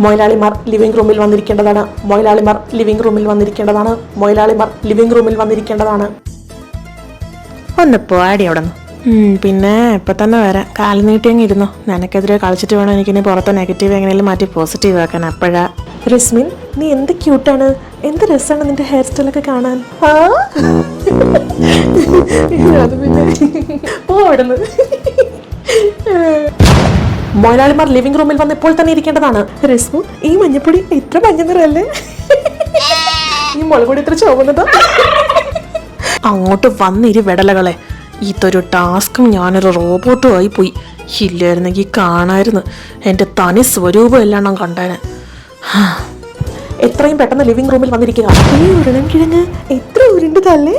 മൊയിലാളിമാർ living റൂമിൽ വന്നിരിക്കേണ്ടതാണ്. മൊയിലാളിമാർ living റൂമിൽ വന്നിരിക്കേണ്ടതാണ്. മൊയിലാളിമാർ living റൂമിൽ വന്നിരിക്കേണ്ടതാണ്. ഒന്ന് പോടി അവിടെ നിന്ന്. പിന്നെ ഇപ്പം തന്നെ വരാം. കാല് നീട്ടി അങ്ങ് ഇരുന്നോ. നിനക്കെതിരെ കളിച്ചിട്ട് വേണം എനിക്കിനി പുറത്തെ നെഗറ്റീവ് എങ്ങനെയും മാറ്റി പോസിറ്റീവ് ആക്കാൻ. അപ്പോഴാ രസ്മിൻ, നീ എന്ത് ക്യൂട്ടാണ്, എന്ത് രസമാണ് നിന്റെ ഹെയർ സ്റ്റൈലൊക്കെ കാണാൻ. അത് പിന്നെ പോടുന്നു. മൊയിലാളിമാർ ലിവിംഗ് റൂമിൽ വന്ന് ഇപ്പോൾ തന്നെ ഇരിക്കേണ്ടതാണ്. രസ്മു, ഈ മഞ്ഞപ്പൊടി ഇത്ര മഞ്ഞ നിറല്ലേ? ഈ മുളകുപൊടി ഇത്ര ചുവന്നതാ? അങ്ങോട്ട് വന്നിരി വെടലകളെ. ഇതൊരു ടാസ്കും ഞാനൊരു റോബോട്ടും ആയി പോയി. ഇല്ലായിരുന്നെങ്കിൽ കാണായിരുന്നു എൻ്റെ തനി സ്വരൂപം എല്ലാം കണ്ടേനെ. എത്രയും പെട്ടെന്ന് ലിവിംഗ് റൂമിൽ വന്നിരിക്കുക. ഈ ഉരുളൻ കിഴങ്ങ് എത്ര ഉരുണ്ടതല്ലേ?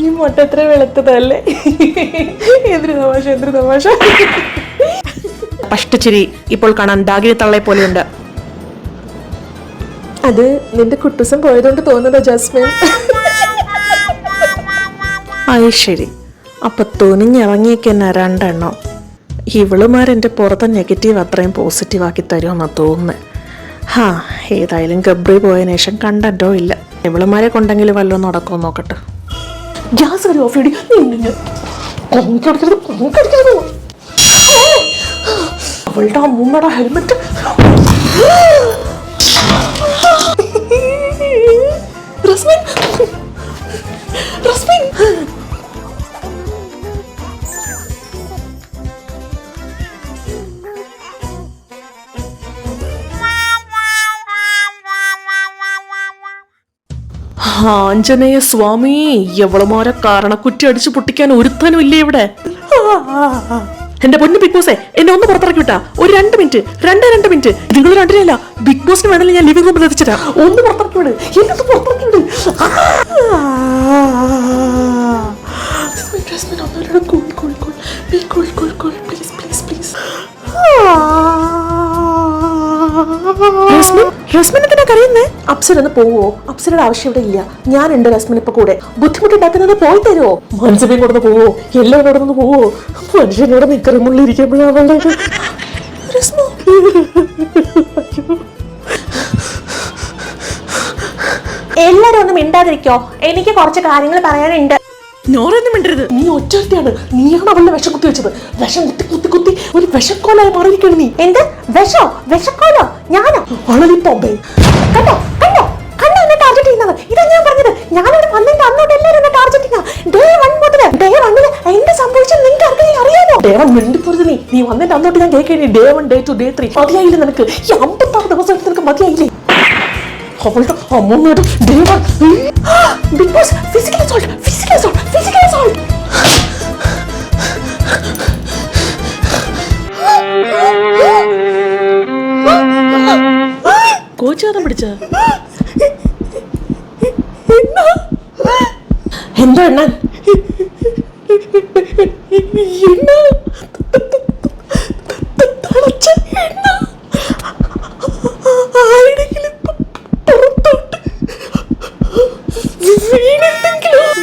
ഈ മുട്ട എത്ര വെളുത്തതല്ലേ? എന്തൊരു തമാശ, എന്തൊരു തമാശ. പഷ്ടച്ചിരി ഇപ്പോൾ കാണാൻ ഡാഗിനി തള്ളയെ പോലെയുണ്ട്. അത് നിന്റെ കുട്ടൂസം പോയതുകൊണ്ട് തോന്നുന്നതാ ജാസ്മിൻ. ശരി, അപ്പൊ തുനിഞ്ഞിറങ്ങിയേക്കെന്നെ രണ്ടെണ്ണം. ഇവളുമാരെൻ്റെ പുറത്തെ നെഗറ്റീവ് അത്രയും പോസിറ്റീവ് ആക്കി തരുമെന്നാ തോന്നുന്നത്. ഏതായാലും ഗബ്രി പോയതിനു ശേഷം കണ്ടോ ഇല്ല. ഇവളുമാരെ കൊണ്ടെങ്കിലും വല്ലതും നടക്കുമോ നോക്കട്ടെ. ഗ്യാസ് കറി ഓഫ് ചെയ്തി. അവളുടെ അമ്മൂമ്മയുടെ ഹെൽമെറ്റ്. റസ്മിൻ, റസ്മിൻ. ആഞ്ജനേയ സ്വാമി, എവളുമാരെ കാരണക്കുറ്റി അടിച്ചു പൊട്ടിക്കാൻ ഒരുത്തനും ഇല്ലേ ഇവിടെ? എന്റെ പൊന്നു ബിഗ് ബോസേ, എന്നെ ഒന്ന് പുറത്തിറക്കി വിട്ടാ. ഒരു 2 മിനിറ്റ്, 2 മിനിറ്റ്. നിങ്ങൾ രണ്ടിനല്ല, ബിഗ് ബോസിന് വേണമെങ്കിൽ ഞാൻ ലിവിംഗ് റൂമിൽ എത്തിച്ചിട്ടാ. ഒന്ന് പുറത്തിറക്കി വിട്, എന്നെ പുറത്തിറക്കി വിട്. റസ്മിൻ എന്തിനാ കരയുന്നേ? അപ്സരൊന്ന് പോവോ? അപ്സരയുടെ ആവശ്യം ഇവിടെ ഇല്ല. ഞാനുണ്ട് റസ്മിൻ ഇപ്പൊ കൂടെ. ബുദ്ധിമുട്ടുണ്ടാക്കുന്നത് പോയി തരുമോ? മനസ്സിനെയും കൊടുന്ന് പോവോ? എല്ലാം കൊടുന്ന് പോവോ? മനുഷ്യനോട് നിക്കറിമുള്ളിരിക്കുമ്പോഴാണ് എല്ലാരും ഒന്നും മിണ്ടാതിരിക്കോ, എനിക്ക് കുറച്ച് കാര്യങ്ങൾ പറയാനുണ്ട്. നോറൊന്നും മിണ്ടരുത്. നീ ഒറ്റയാണ്. നീയാണ് അവളുടെ വിഷം കുത്തി വെച്ചത്. വിഷം കുത്തി കുത്തി കുത്തി ഒരു വിഷക്കോലായി മാറിയിരിക്കണം നീ. എന്ത് വിഷോ? വിഷക്കോലോ? ഞാനോ? വളരിപ്പോമ്പേ. കണ്ടോ കണ്ടോ കണ്ടോ എന്നെ ടാർഗറ്റ് ചെയ്യുന്നത്? ഇതാ ഞാൻ പറഞ്ഞത്. ഞാനിവിടെ വന്നിട്ട് അന്നോട്ട് എല്ലാവരും എന്നെ ടാർഗറ്റ് ചെയ്യാം. ഡേ 1 മുതൽ ഡേ 1 എന്ത് സംഭവിച്ചത് നിങ്ങൾക്ക് ആർക്കെങ്കിലും അറിയാമോ? ഡേ 1 മിണ്ടിപ്പോരുത്. നീ വന്നിട്ട് അന്നോട്ട് ഞാൻ കേൾക്കേണ്ടി. ഡേ 1, ഡേ 2, ഡേ 3 മതിയായില്ലേ നിനക്ക്? ഈ 56 ദിവസം നിനക്ക് മതിയായില്ലേ? അവളുടെ അമ്മൂമ്മയുടെ day 1 Bigg Boss physical assault, physical assault, physical assault. കോച്ചാതം പിടിച്ച എന്താ എണ്ണാൻ? ആരുടെങ്കിലും പുറത്തോട്ട് വീണെന്തെങ്കിലും